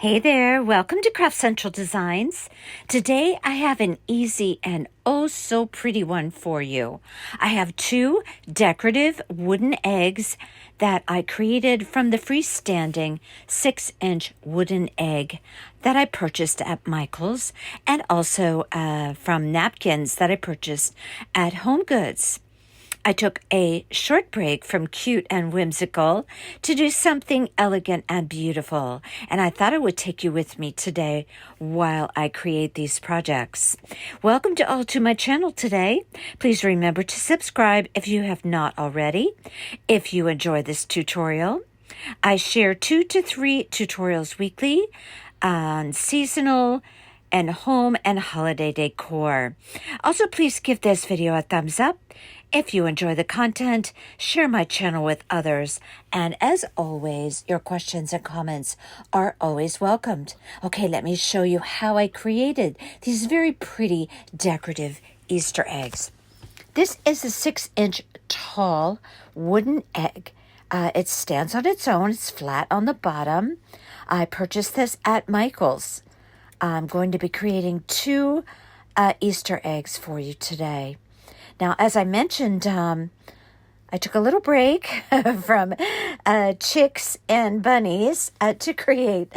Hey there, welcome to Craft Central Designs. Today I have an easy and oh so pretty one for you. I have two decorative wooden eggs that I created from the freestanding 6-inch wooden egg that I purchased at Michael's and also from Napkins that I purchased at Home Goods. I took a short break from cute and whimsical to do something elegant and beautiful, and I thought I would take you with me today while I create these projects. Welcome to all to my channel today. Please remember to subscribe if you have not already. If you enjoy this tutorial, I share 2 to 3 tutorials weekly on seasonal and home and holiday decor. Also, please give this video a thumbs up. If you enjoy the content, share my channel with others. And as always, your questions and comments are always welcomed. Okay, let me show you how I created these very pretty decorative Easter eggs. This is a 6-inch tall wooden egg. It stands on its own. It's flat on the bottom. I purchased this at Michael's. I'm going to be creating 2 Easter eggs for you today. Now, as I mentioned, I took a little break from chicks and bunnies to create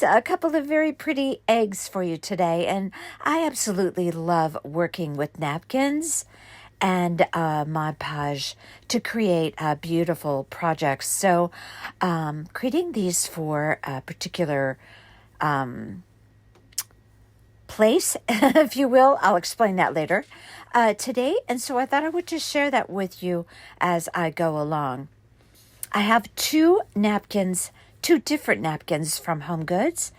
a couple of very pretty eggs for you today. And I absolutely love working with napkins and Mod Podge to create beautiful projects. So creating these for a particular place, if you will. I'll explain that later today. And so I thought I would just share that with you as I go along. I have 2 napkins, 2 different napkins from Home Goods.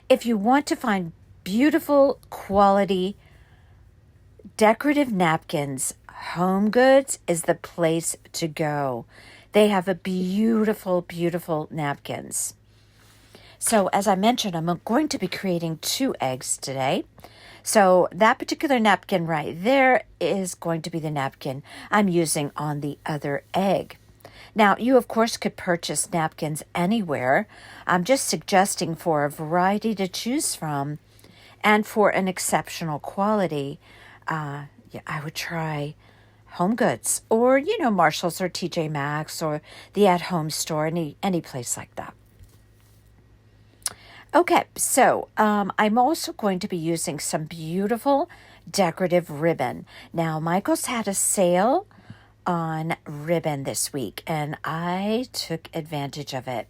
If you want to find beautiful quality decorative napkins, Home Goods is the place to go. They have a beautiful, beautiful napkins. So as I mentioned, I'm going to be creating 2 eggs today. So that particular napkin right there is going to be the napkin I'm using on the other egg. Now, you of course could purchase napkins anywhere. I'm just suggesting for a variety to choose from and for an exceptional quality. I would try Home Goods or, Marshall's or TJ Maxx or the at-home store, any place like that. Okay, so I'm also going to be using some beautiful decorative ribbon. Now, Michael's had a sale on ribbon this week, and I took advantage of it.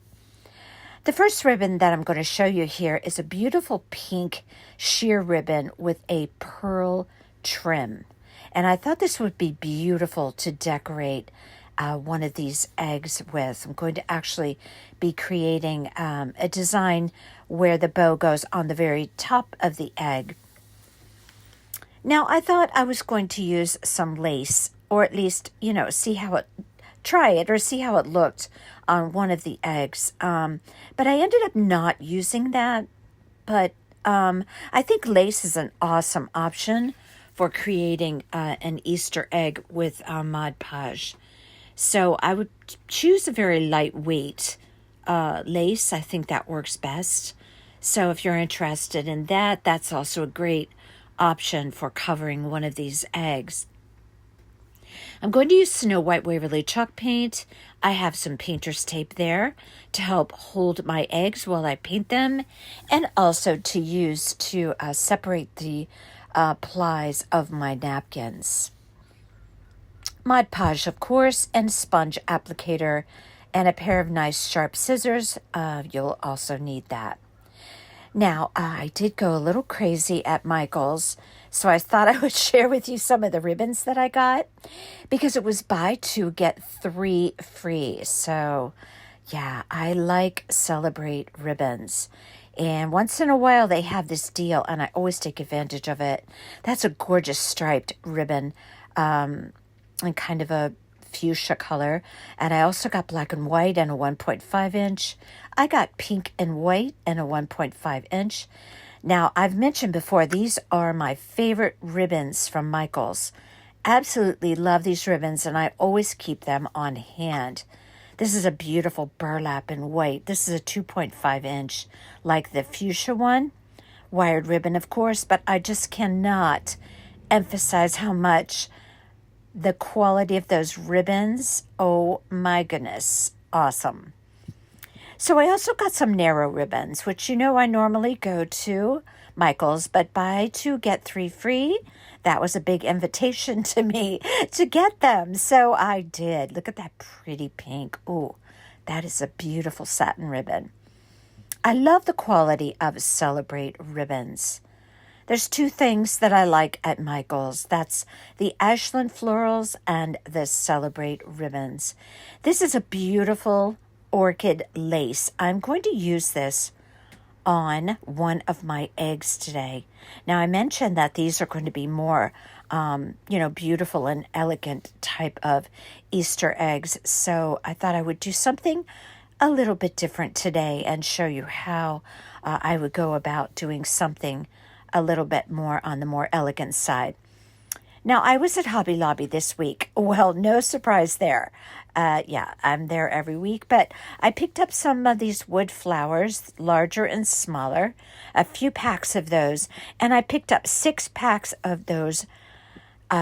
The first ribbon that I'm going to show you here is a beautiful pink sheer ribbon with a pearl trim. And I thought this would be beautiful to decorate one of these eggs with. I'm going to actually be creating a design where the bow goes on the very top of the egg. Now, I thought I was going to use some lace, or at least, try it or see how it looked on one of the eggs. But I ended up not using that. But I think lace is an awesome option for creating an Easter egg with Mod Podge. So I would choose a very lightweight lace. I think that works best. So if you're interested in that, that's also a great option for covering one of these eggs. I'm going to use Snow White Waverly chalk paint. I have some painter's tape there to help hold my eggs while I paint them, and also to use to separate the plies of my napkins. Mod Podge, of course, and sponge applicator, and a pair of nice sharp scissors. You'll also need that. Now, I did go a little crazy at Michael's, so I thought I would share with you some of the ribbons that I got, because it was buy 2, get 3 free. So, yeah, I like Celebrate ribbons. And once in a while, they have this deal, and I always take advantage of it. That's a gorgeous striped ribbon, and kind of a fuchsia color. And I also got black and white and a 1.5 inch. I got pink and white and a 1.5 inch. Now, I've mentioned before, these are my favorite ribbons from Michael's. Absolutely love these ribbons, and I always keep them on hand. This is a beautiful burlap in white. This is a 2.5 inch, like the fuchsia one. Wired ribbon, of course, but I just cannot emphasize how much the quality of those ribbons. Oh my goodness. Awesome. So I also got some narrow ribbons, which I normally go to Michael's, but buy two, get three free. That was a big invitation to me to get them. So I did. Look at that pretty pink. Ooh, that is a beautiful satin ribbon. I love the quality of Celebrate ribbons. There's two things that I like at Michael's. That's the Ashland florals and the Celebrate ribbons. This is a beautiful orchid lace. I'm going to use this on one of my eggs today. Now, I mentioned that these are going to be more, beautiful and elegant type of Easter eggs. So I thought I would do something a little bit different today and show you how I would go about doing something a little bit more on the more elegant side. Now, I was at Hobby Lobby this week. Well, no surprise there. I'm there every week, but I picked up some of these wood flowers, larger and smaller, a few packs of those, and I picked up 6 packs of those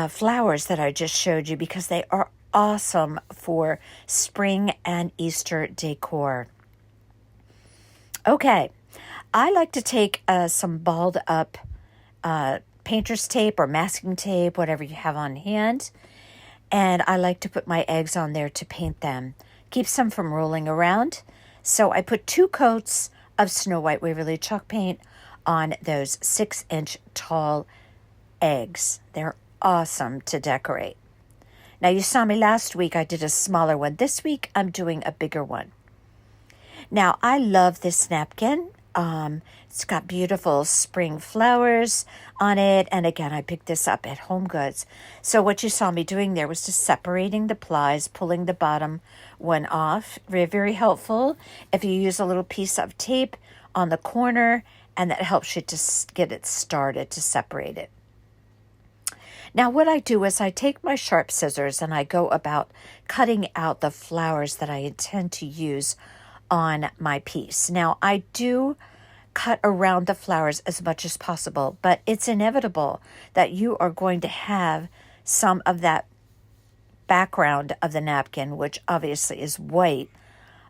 flowers that I just showed you because they are awesome for spring and Easter decor. Okay, I like to take some balled up painter's tape or masking tape, whatever you have on hand. And I like to put my eggs on there to paint them. Keeps them from rolling around. So I put 2 coats of Snow White Waverly chalk paint on those 6-inch tall eggs. They're awesome to decorate. Now you saw me last week, I did a smaller one. This week I'm doing a bigger one. Now I love this napkin. It's got beautiful spring flowers on it. And again, I picked this up at Home Goods. So what you saw me doing there was just separating the plies, pulling the bottom one off. Very, very helpful if you use a little piece of tape on the corner, and that helps you to get it started to separate it. Now what I do is I take my sharp scissors and I go about cutting out the flowers that I intend to use on my piece. Now, I do cut around the flowers as much as possible, but it's inevitable that you are going to have some of that background of the napkin, which obviously is white,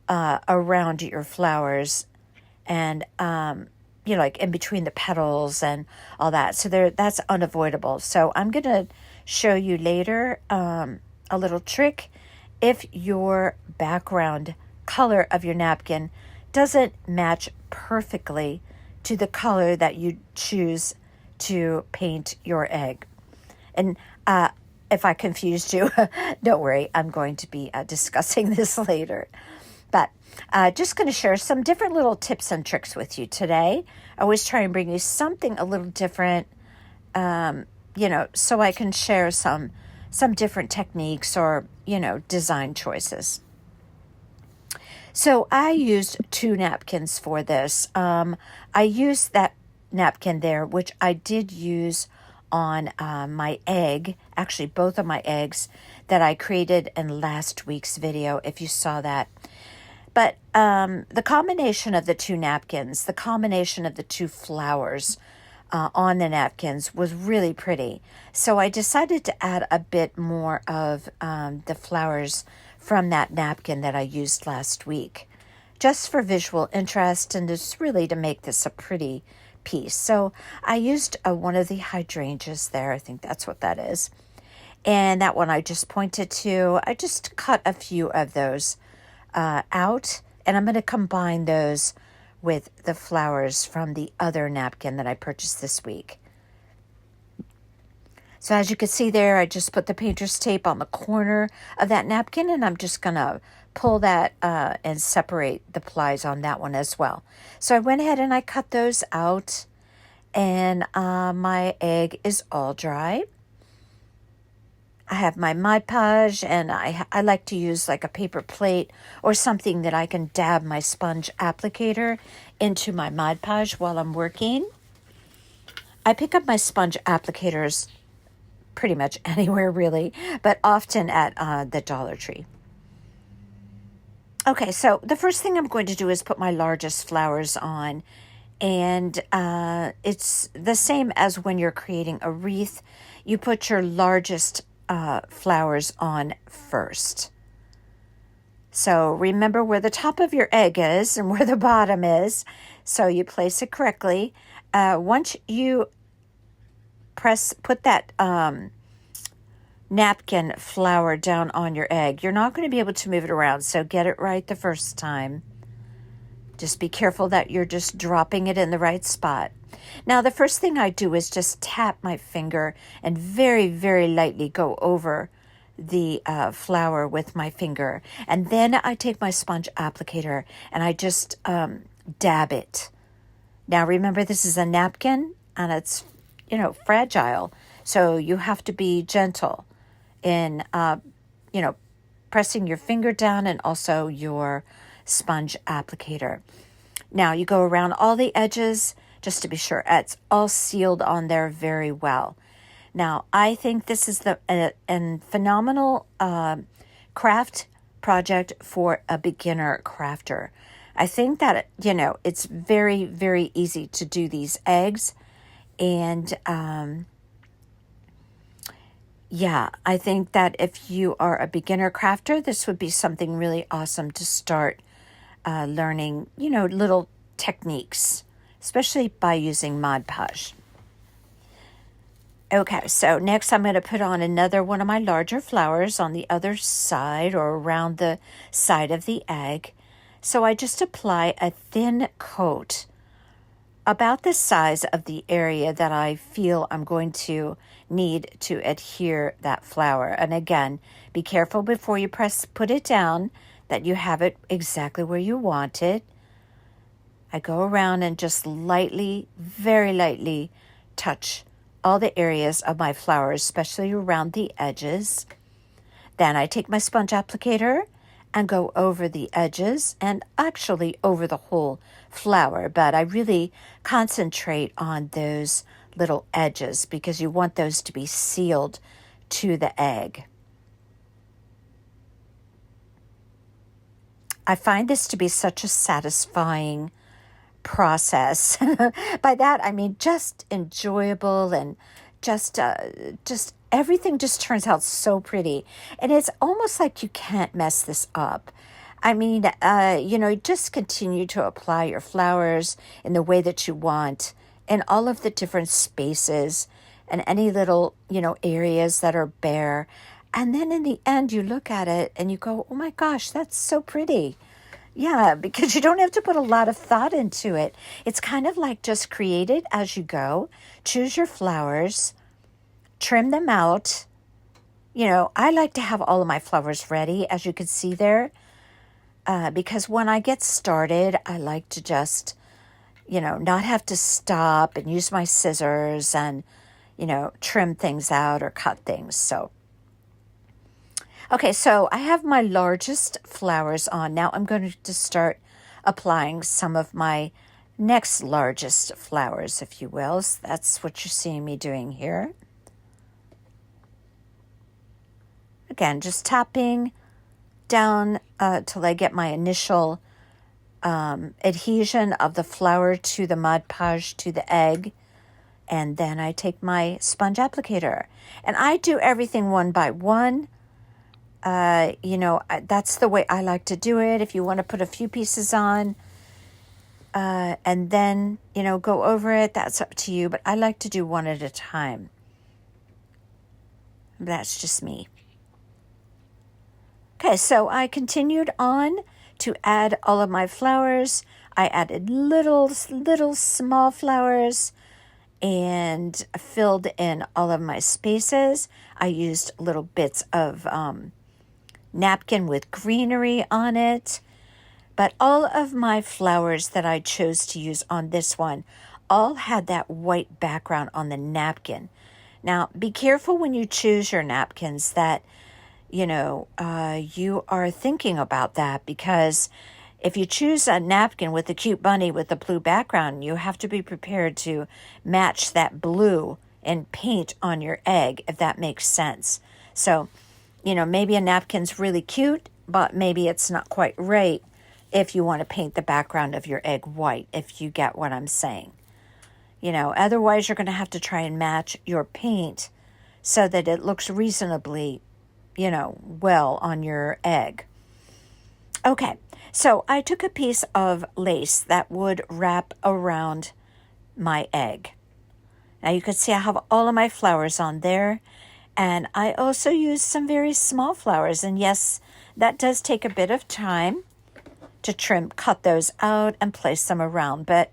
around your flowers and, like in between the petals and all that. So that's unavoidable. So I'm going to show you later a little trick. If your background color of your napkin doesn't match perfectly to the color that you choose to paint your egg. And if I confused you, don't worry, I'm going to be discussing this later. But just going to share some different little tips and tricks with you today. I always try and bring you something a little different, so I can share some different techniques or, design choices. So I used 2 napkins for this. I used that napkin there, which I did use on my egg, actually both of my eggs that I created in last week's video, if you saw that. But the combination of the 2 napkins, the combination of the 2 flowers on the napkins was really pretty. So I decided to add a bit more of the flowers from that napkin that I used last week, just for visual interest and just really to make this a pretty piece. So I used one of the hydrangeas there. I think that's what that is. And that one I just pointed to. I just cut a few of those out, and I'm going to combine those with the flowers from the other napkin that I purchased this week. So as you can see there, I just put the painter's tape on the corner of that napkin, and I'm just going to pull that and separate the plies on that one as well. So I went ahead and I cut those out, and my egg is all dry. I have my Mod Podge, and I like to use like a paper plate or something that I can dab my sponge applicator into my Mod Podge while I'm working. I pick up my sponge applicators pretty much anywhere really, but often at the Dollar Tree. Okay, so the first thing I'm going to do is put my largest flowers on. And it's the same as when you're creating a wreath. You put your largest flowers on first. So remember where the top of your egg is and where the bottom is. So you place it correctly. Once you put that napkin flower down on your egg, you're not going to be able to move it around. So get it right the first time. Just be careful that you're just dropping it in the right spot. Now, the first thing I do is just tap my finger and very, very lightly go over the flower with my finger. And then I take my sponge applicator and I just dab it. Now, remember, this is a napkin and it's, fragile. So you have to be gentle in, pressing your finger down and also your sponge applicator. Now you go around all the edges just to be sure it's all sealed on there very well. Now I think this is a phenomenal craft project for a beginner crafter. I think that, it's very, very easy to do these eggs. And I think that if you are a beginner crafter, this would be something really awesome to start learning, little techniques, especially by using Mod Podge. Okay, so next I'm going to put on another one of my larger flowers on the other side or around the side of the egg. So I just apply a thin coat about the size of the area that I feel I'm going to need to adhere that flower. And again, be careful before you put it down that you have it exactly where you want it. I go around and just lightly, very lightly touch all the areas of my flowers, especially around the edges. Then I take my sponge applicator and go over the edges and actually over the whole flower, but I really concentrate on those little edges because you want those to be sealed to the egg. I find this to be such a satisfying process. By that, I mean just enjoyable and just everything just turns out so pretty. And it's almost like you can't mess this up. I mean, just continue to apply your flowers in the way that you want in all of the different spaces and any little, areas that are bare. And then in the end, you look at it and you go, oh my gosh, that's so pretty. Yeah, because you don't have to put a lot of thought into it. It's kind of like just create it as you go. Choose your flowers, trim them out. I like to have all of my flowers ready, as you can see there, because when I get started, I like to just, not have to stop and use my scissors and, trim things out or cut things. Okay, so I have my largest flowers on. Now I'm going to start applying some of my next largest flowers, if you will. So that's what you're seeing me doing here. Again, just tapping down till I get my initial adhesion of the flower to the Mod Podge to the egg. And then I take my sponge applicator. And I do everything one by one. That's the way I like to do it. If you want to put a few pieces on and then, go over it, that's up to you. But I like to do one at a time. That's just me. Okay, so I continued on to add all of my flowers. I added little small flowers and filled in all of my spaces. I used little bits of napkin with greenery on it. But all of my flowers that I chose to use on this one all had that white background on the napkin. Now, be careful when you choose your napkins that, you are thinking about that, because if you choose a napkin with a cute bunny with a blue background, you have to be prepared to match that blue and paint on your egg, if that makes sense. So, maybe a napkin's really cute, but maybe it's not quite right if you want to paint the background of your egg white, if you get what I'm saying. You know, otherwise you're going to have to try and match your paint so that it looks reasonably, well on your egg. Okay, so I took a piece of lace that would wrap around my egg. Now you can see I have all of my flowers on there, and I also used some very small flowers, and yes, that does take a bit of time to cut those out and place them around, but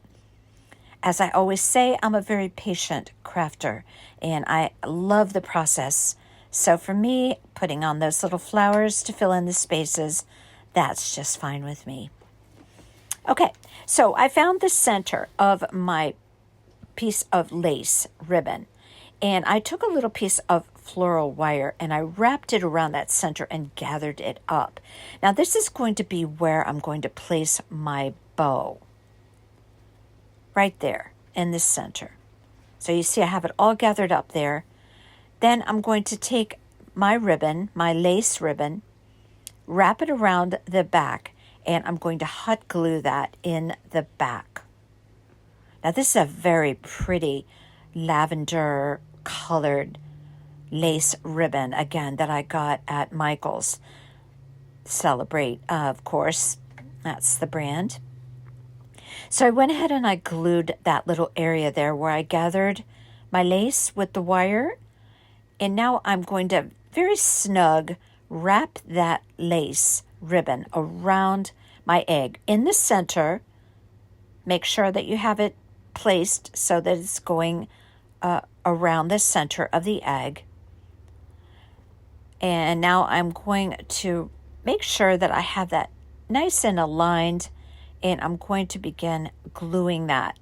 as I always say, I'm a very patient crafter, and I love the process. So for me, putting on those little flowers to fill in the spaces, that's just fine with me. Okay, so I found the center of my piece of lace ribbon, and I took a little piece of floral wire and I wrapped it around that center and gathered it up. Now this is going to be where I'm going to place my bow. Right there in the center. So you see I have it all gathered up there. Then I'm going to take my ribbon, my lace ribbon, wrap it around the back, and I'm going to hot glue that in the back. Now this is a very pretty lavender colored lace ribbon, again, that I got at Michael's. Celebrate, of course. That's the brand. So I went ahead and I glued that little area there where I gathered my lace with the wire. And now I'm going to very snug wrap that lace ribbon around my egg in the center. Make sure that you have it placed so that it's going around the center of the egg. And now I'm going to make sure that I have that nice and aligned, and I'm going to begin gluing that.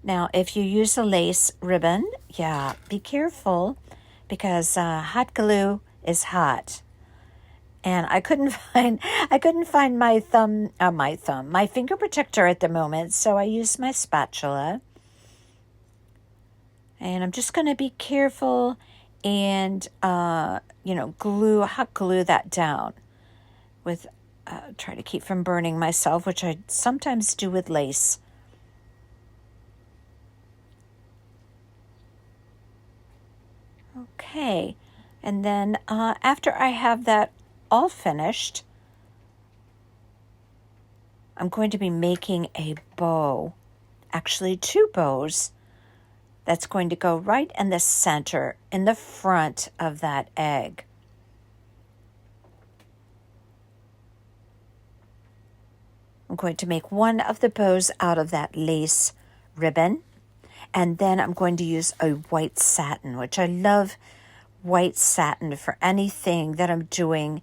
Now, if you use a lace ribbon, be careful because hot glue is hot. And I couldn't find my finger protector at the moment, so I used my spatula. And I'm just going to be careful and hot glue that down with try to keep from burning myself, which I sometimes do with lace. Okay, and then after I have that all finished, I'm going to be making a bow, actually 2 bows, that's going to go right in the center, in the front of that egg. I'm going to make one of the bows out of that lace ribbon, and then I'm going to use a white satin, which I love white satin for anything that I'm doing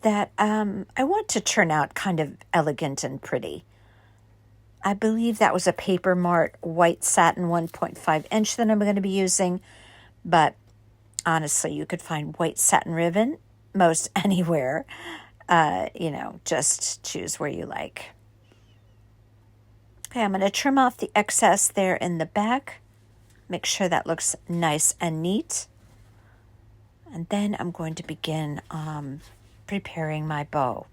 that I want to turn out kind of elegant and pretty. I believe that was a Paper Mart white satin 1.5 inch that I'm going to be using, but honestly, you could find white satin ribbon most anywhere. Just choose where you like. Okay, I'm going to trim off the excess there in the back. Make sure that looks nice and neat. And then I'm going to begin preparing my bow.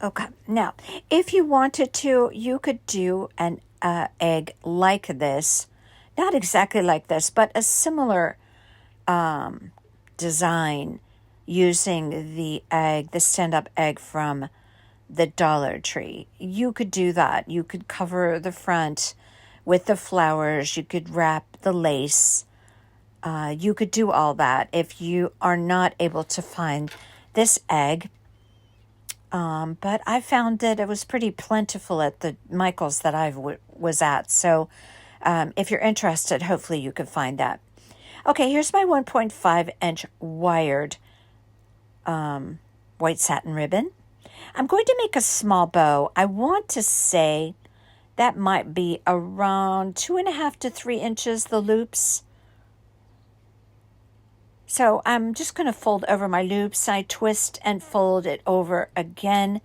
Okay, now, if you wanted to, you could do an egg like this. Not exactly like this, but a similar design using the stand-up egg from the Dollar Tree. You could do that. You could cover the front with the flowers. You could wrap the lace. You could do all that if you are not able to find this egg. But I found that it was pretty plentiful at the Michael's that I was at. So if you're interested, hopefully you could find that. Okay, here's my 1.5 inch wired white satin ribbon. I'm going to make a small bow. I want to say that might be around 2.5 to 3 inches, the loops. So I'm just going to fold over my loops. I twist and fold it over again,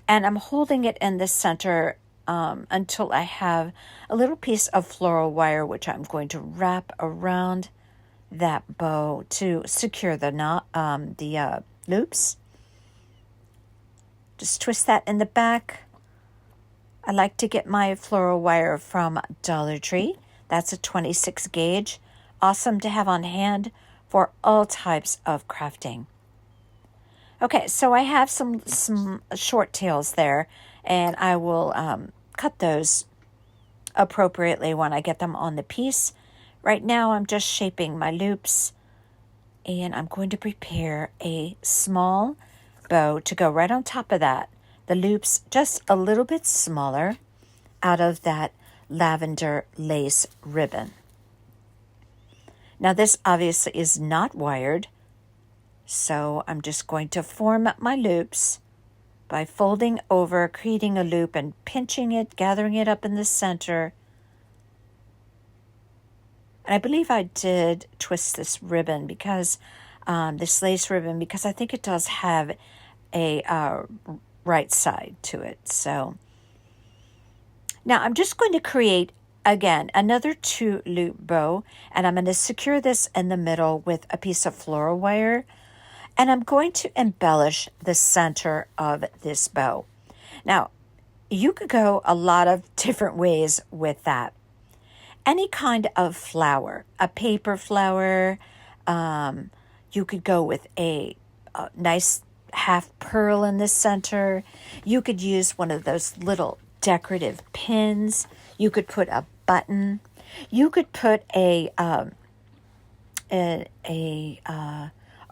and I'm holding it in the center until I have a little piece of floral wire, which I'm going to wrap around that bow to secure the loops. Just twist that in the back. I like to get my floral wire from Dollar Tree. That's a 26 gauge. Awesome to have on hand for all types of crafting. Okay, so I have some short tails there, and I will cut those appropriately when I get them on the piece. Right now I'm just shaping my loops, and I'm going to prepare a small bow to go right on top of that. The loops just a little bit smaller out of that lavender lace ribbon. Now this obviously is not wired, so I'm just going to form my loops by folding over, creating a loop and pinching it, gathering it up in the center. And I believe I did twist this ribbon because this lace ribbon, because I think it does have a right side to it. So now I'm just going to create again another 2-loop bow, and I'm going to secure this in the middle with a piece of floral wire, and I'm going to embellish the center of this bow. Now you could go a lot of different ways with that. Any kind of flower, a paper flower, you could go with a nice half pearl in the center. You could use one of those little decorative pins. You could put a button. You could put a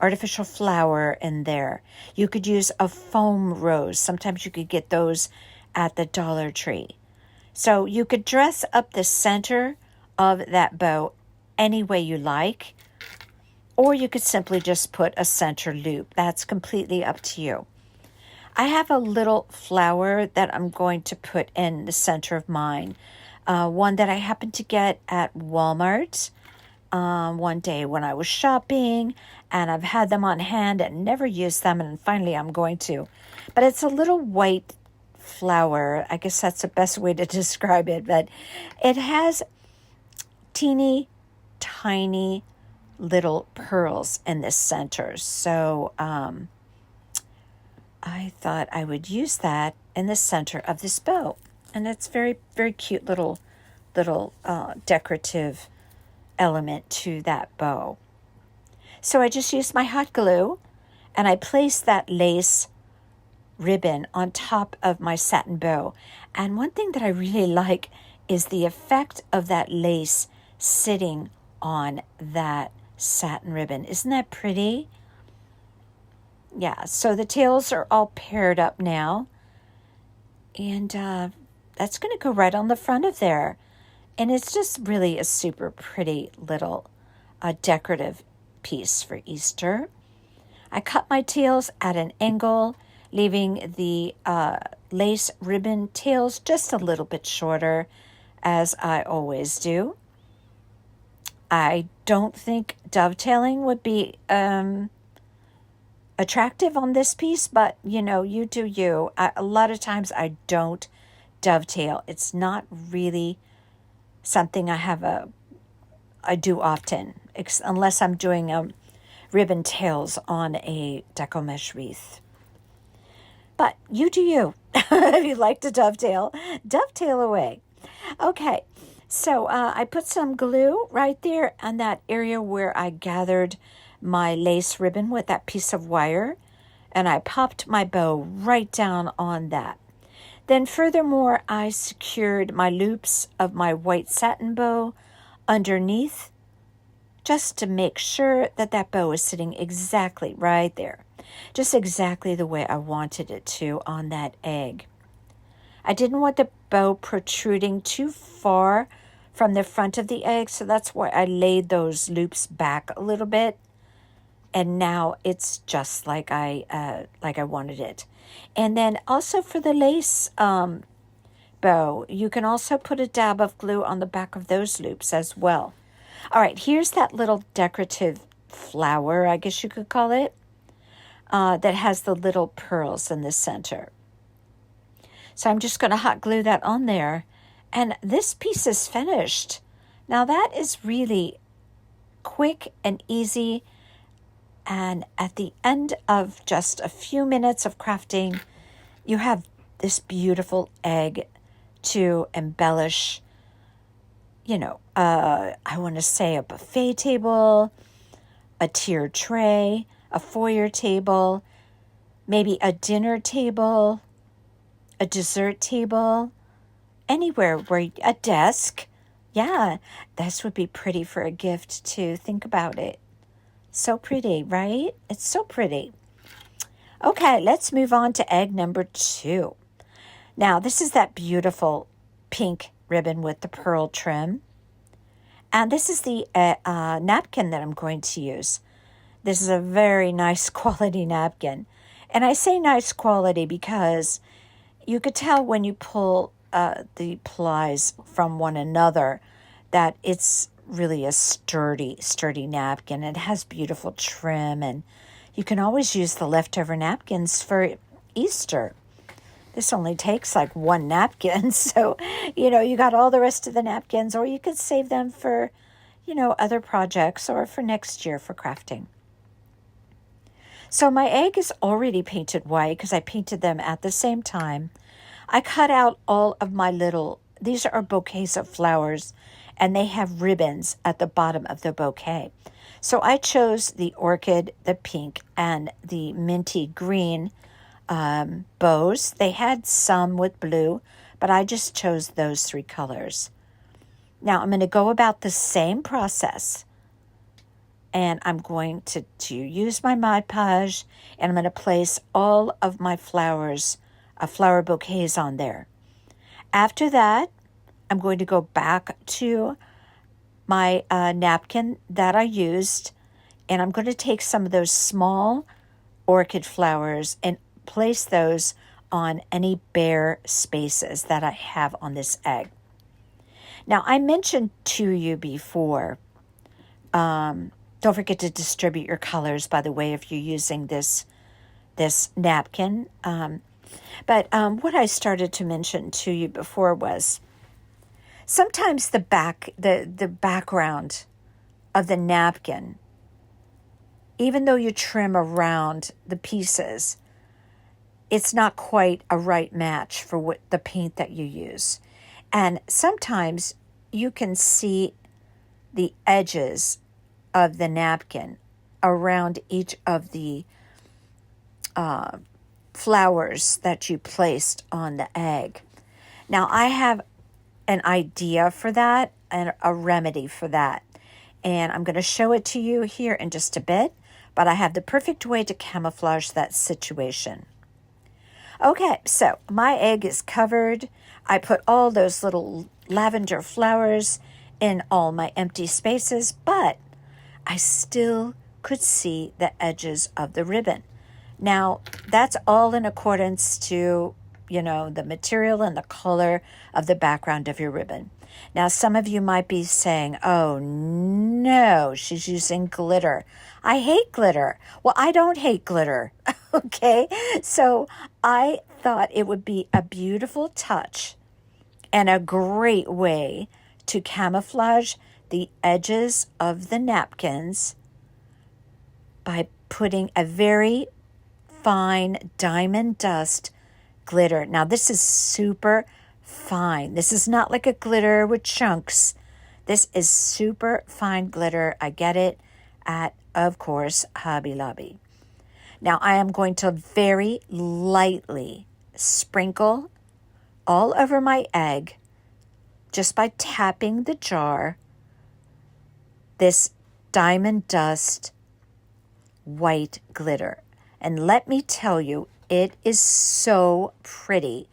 artificial flower in there. You could use a foam rose. Sometimes you could get those at the Dollar Tree. So you could dress up the center of that bow any way you like, or you could simply just put a center loop. That's completely up to you. I have a little flower that I'm going to put in the center of mine. One that I happened to get at Walmart one day when I was shopping, and I've had them on hand and never used them, and finally I'm going to. But it's a little white flower. I guess that's the best way to describe it, but it has teeny tiny little pearls in the center. So I thought I would use that in the center of this bow, and it's very, very cute little decorative element to that bow. So I just used my hot glue, and I placed that lace ribbon on top of my satin bow. And one thing that I really like is the effect of that lace sitting on that satin ribbon. Isn't that pretty? Yeah, so the tails are all paired up now, and that's going to go right on the front of there. And it's just really a super pretty little decorative piece for Easter. I cut my tails at an angle, leaving the lace ribbon tails just a little bit shorter, as I always do. I don't think dovetailing would be attractive on this piece, but you do you. A lot of times I don't dovetail. It's not really something I do often, unless I'm doing ribbon tails on a deco mesh wreath. But you do you. If you like to dovetail away. Okay, so I put some glue right there on that area where I gathered my lace ribbon with that piece of wire, and I popped my bow right down on that. Then furthermore, I secured my loops of my white satin bow underneath, just to make sure that that bow is sitting exactly right there, just exactly the way I wanted it to on that egg. I didn't want the bow protruding too far from the front of the egg, so that's why I laid those loops back a little bit. And now it's just like I wanted it. And then also for the lace bow, you can also put a dab of glue on the back of those loops as well. All right, here's that little decorative flower, I guess you could call it, that has the little pearls in the center. So I'm just going to hot glue that on there. And this piece is finished. Now that is really quick and easy. And at the end of just a few minutes of crafting, you have this beautiful egg to embellish, I want to say a buffet table, a tiered tray, a foyer table, maybe a dinner table, a dessert table, anywhere where a desk. Yeah, this would be pretty for a gift too. Think about it. So pretty, right? It's so pretty. Okay, let's move on to egg number 2. Now, this is that beautiful pink ribbon with the pearl trim. And this is the napkin that I'm going to use. This is a very nice quality napkin. And I say nice quality because you could tell when you pull the plies from one another that it's really a sturdy napkin. It has beautiful trim, and you can always use the leftover napkins for Easter. This only takes like one napkin, so, you got all the rest of the napkins, or you could save them for, other projects or for next year for crafting. So my egg is already painted white because I painted them at the same time. I cut out all of my these are bouquets of flowers, and they have ribbons at the bottom of the bouquet. So I chose the orchid, the pink, and the minty green bows. They had some with blue, but I just chose those 3 colors. Now I'm going to go about the same process, and I'm going to use my Mod Podge, and I'm going to place all of my flowers, flower bouquets on there. After that, I'm going to go back to my napkin that I used, and I'm going to take some of those small orchid flowers and place those on any bare spaces that I have on this egg. Now, I mentioned to you before, don't forget to distribute your colors, by the way, if you're using this napkin. But what I started to mention to you before was sometimes the background of the napkin, even though you trim around the pieces, it's not quite a right match for what the paint that you use. And sometimes you can see the edges of the napkin around each of the flowers that you placed on the egg. Now, I have an idea for that and a remedy for that. And I'm going to show it to you here in just a bit, but I have the perfect way to camouflage that situation. Okay, so my egg is covered. I put all those little lavender flowers in all my empty spaces, but I still could see the edges of the ribbon. Now, that's all in accordance to, the material and the color of the background of your ribbon. Now, some of you might be saying, oh, no, she's using glitter. I hate glitter. Well, I don't hate glitter, okay? So I thought it would be a beautiful touch and a great way to camouflage the edges of the napkins by putting a very fine diamond dust glitter. Now, this is super fine. This is not like a glitter with chunks. This is super fine glitter. I get it at, of course, Hobby Lobby. Now, I am going to very lightly sprinkle all over my egg just by tapping the jar this diamond dust white glitter. And let me tell you, it is so pretty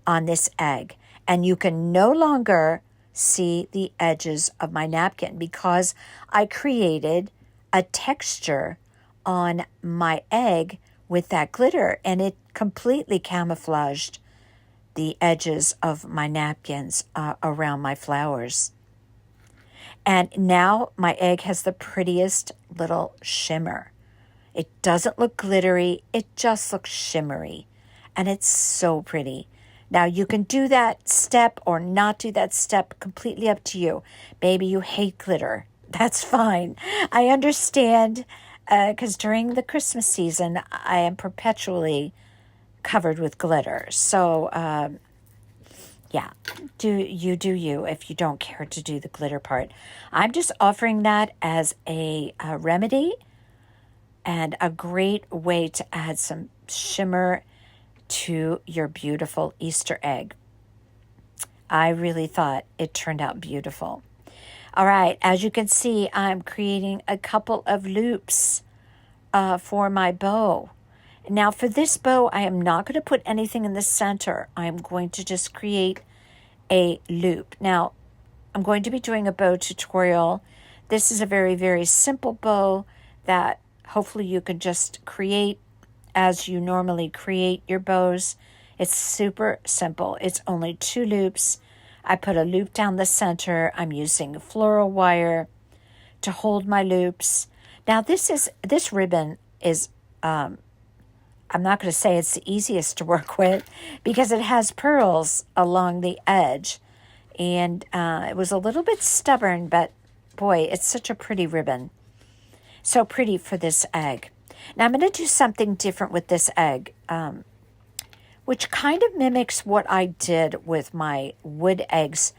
on this egg. And you can no longer see the edges of my napkin because I created a texture on my egg with that glitter, and it completely camouflaged the edges of my napkins around my flowers. And now my egg has the prettiest little shimmer. It doesn't look glittery, it just looks shimmery. And it's so pretty. Now you can do that step or not do that step, completely up to you. Maybe you hate glitter. That's fine. I understand, because during the Christmas season, I am perpetually covered with glitter. So, yeah, do you if you don't care to do the glitter part. I'm just offering that as a remedy and a great way to add some shimmer to your beautiful Easter egg. I really thought it turned out beautiful. All right, as you can see, I'm creating a couple of loops for my bow. Now for this bow, I am not going to put anything in the center. I'm going to just create a loop. Now, I'm going to be doing a bow tutorial. This is a very, very simple bow that hopefully you can just create as you normally create your bows. It's super simple. It's only 2 loops. I put a loop down the center. I'm using floral wire to hold my loops. Now this ribbon is, I'm not going to say it's the easiest to work with because it has pearls along the edge. And it was a little bit stubborn, but boy, it's such a pretty ribbon. So pretty for this egg. Now I'm going to do something different with this egg, which kind of mimics what I did with my wood eggs,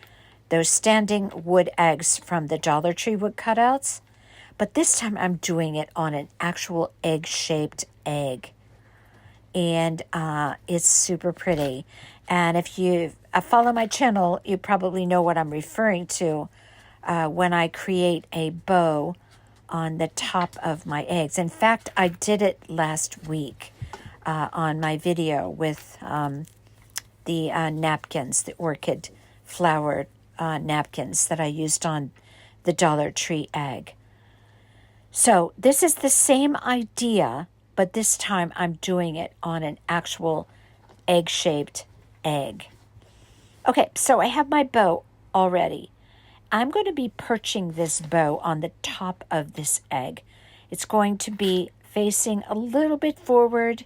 those standing wood eggs from the Dollar Tree wood cutouts. But this time I'm doing it on an actual egg-shaped egg. And it's super pretty. And if you follow my channel, you probably know what I'm referring to when I create a bow on the top of my eggs. In fact, I did it last week on my video with the napkins, the orchid flowered napkins that I used on the Dollar Tree egg. So this is the same idea, but this time I'm doing it on an actual egg-shaped egg. Okay, so I have my bow already. I'm going to be perching this bow on the top of this egg. It's going to be facing a little bit forward,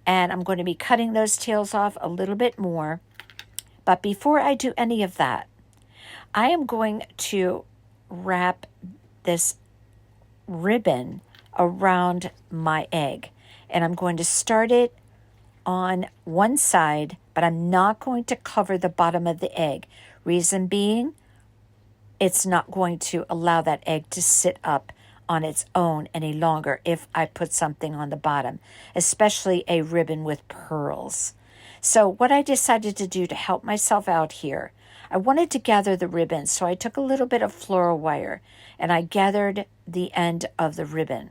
and I'm going to be cutting those tails off a little bit more. But before I do any of that, I am going to wrap this ribbon around my egg. And I'm going to start it on one side, but I'm not going to cover the bottom of the egg. Reason being, it's not going to allow that egg to sit up on its own any longer if I put something on the bottom, especially a ribbon with pearls. So what I decided to do to help myself out here, I wanted to gather the ribbon, so I took a little bit of floral wire and I gathered the end of the ribbon.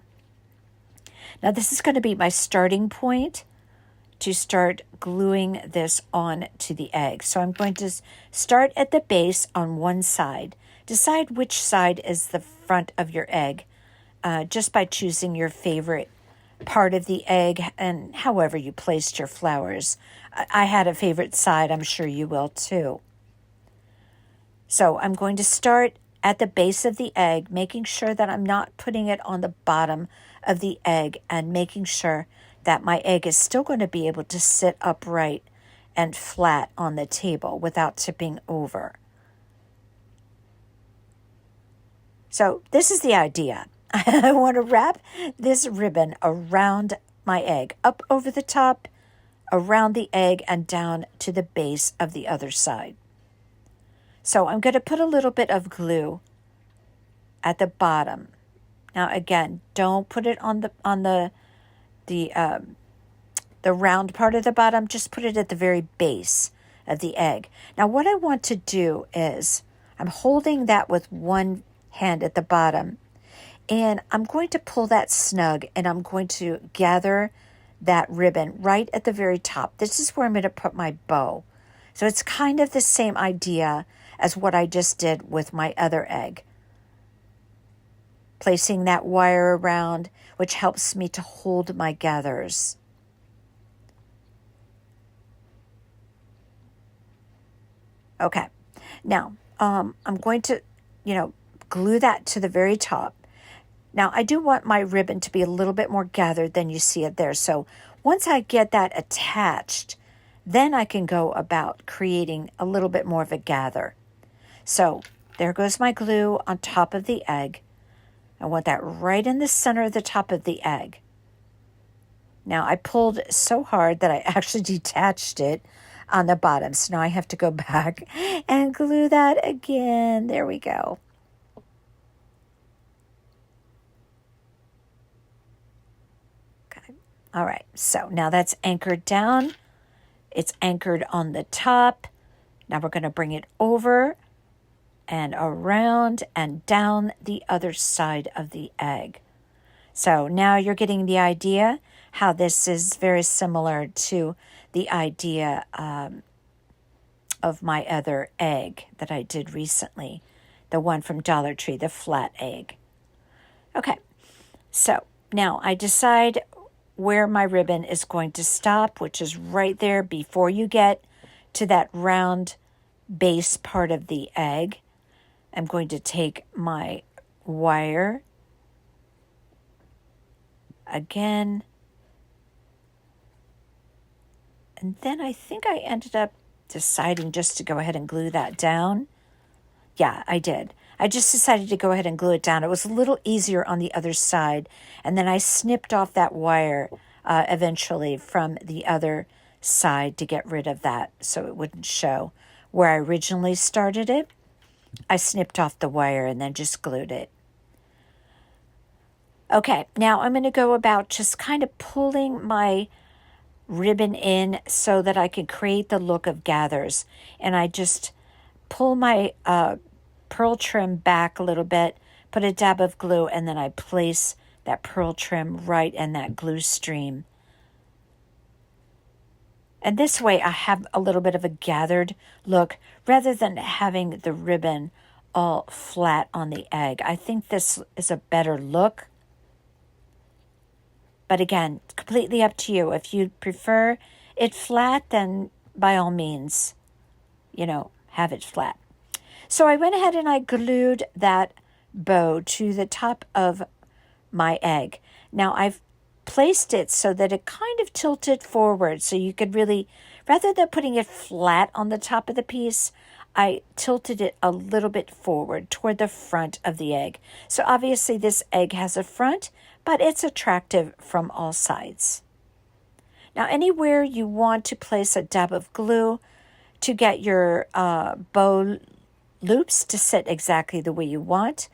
Now this is going to be my starting point to start gluing this on to the egg. So I'm going to start at the base on one side. Decide which side is the front of your egg just by choosing your favorite part of the egg and however you placed your flowers. I had a favorite side. I'm sure you will too. So I'm going to start at the base of the egg, making sure that I'm not putting it on the bottom of the egg and making sure that my egg is still going to be able to sit upright and flat on the table without tipping over. So this is the idea. I want to wrap this ribbon around my egg, up over the top, around the egg, and down to the base of the other side. So I'm going to put a little bit of glue at the bottom. Now again, don't put it on the round part of the bottom. Just put it at the very base of the egg. Now what I want to do is I'm holding that with one hand at the bottom, and I'm going to pull that snug, and I'm going to gather that ribbon right at the very top. This is where I'm going to put my bow. So it's kind of the same idea as what I just did with my other egg. Placing that wire around, which helps me to hold my gathers. Okay, now I'm going to, glue that to the very top. Now, I do want my ribbon to be a little bit more gathered than you see it there. So once I get that attached, then I can go about creating a little bit more of a gather. So there goes my glue on top of the egg. I want that right in the center of the top of the egg. Now, I pulled so hard that I actually detached it on the bottom. So now I have to go back and glue that again. There we go. Okay. All right. So now that's anchored down. It's anchored on the top. Now we're going to bring it over and around and down the other side of the egg. So now you're getting the idea how this is very similar to the idea of my other egg that I did recently, the one from Dollar Tree, the flat egg. Okay, so now I decide where my ribbon is going to stop, which is right there before you get to that round base part of the egg. I'm going to take my wire again. And then I think I ended up deciding just to go ahead and glue that down. Yeah, I did. I just decided to go ahead and glue it down. It was a little easier on the other side. And then I snipped off that wire eventually from the other side to get rid of that so it wouldn't show where I originally started it. I snipped off the wire and then just glued it. Okay, now I'm going to go about just kind of pulling my ribbon in so that I can create the look of gathers. And I just pull my pearl trim back a little bit, put a dab of glue, and then I place that pearl trim right in that glue stream. And this way I have a little bit of a gathered look rather than having the ribbon all flat on the egg. I think this is a better look. But again, completely up to you. If you prefer it flat, then by all means, have it flat. So I went ahead and I glued that bow to the top of my egg. Now I've placed it so that it kind of tilted forward. So you could really, rather than putting it flat on the top of the piece, I tilted it a little bit forward toward the front of the egg. So obviously this egg has a front, but it's attractive from all sides. Now anywhere you want to place a dab of glue to get your bow loops to sit exactly the way you want,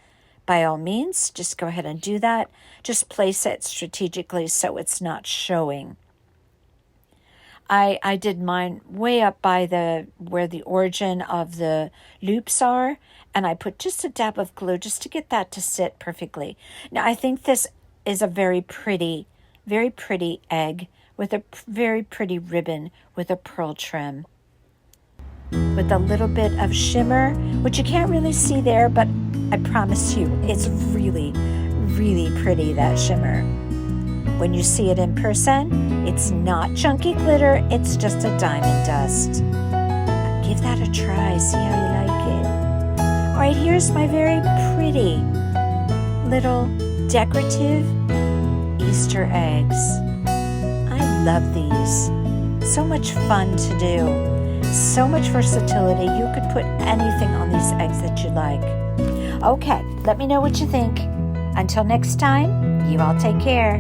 by all means, just go ahead and do that. Just place it strategically so it's not showing. I did mine way up by where the origin of the loops are, and I put just a dab of glue just to get that to sit perfectly. Now I think this is a very pretty egg with a very pretty ribbon with a pearl trim. With a little bit of shimmer, which you can't really see there, but I promise you, it's really, really pretty, that shimmer. When you see it in person, it's not chunky glitter, it's just a diamond dust. Give that a try, see how you like it. All right, here's my very pretty little decorative Easter eggs. I love these. So much fun to do. So much versatility. You could put anything on these eggs that you like. Okay, let me know what you think. Until next time, you all take care.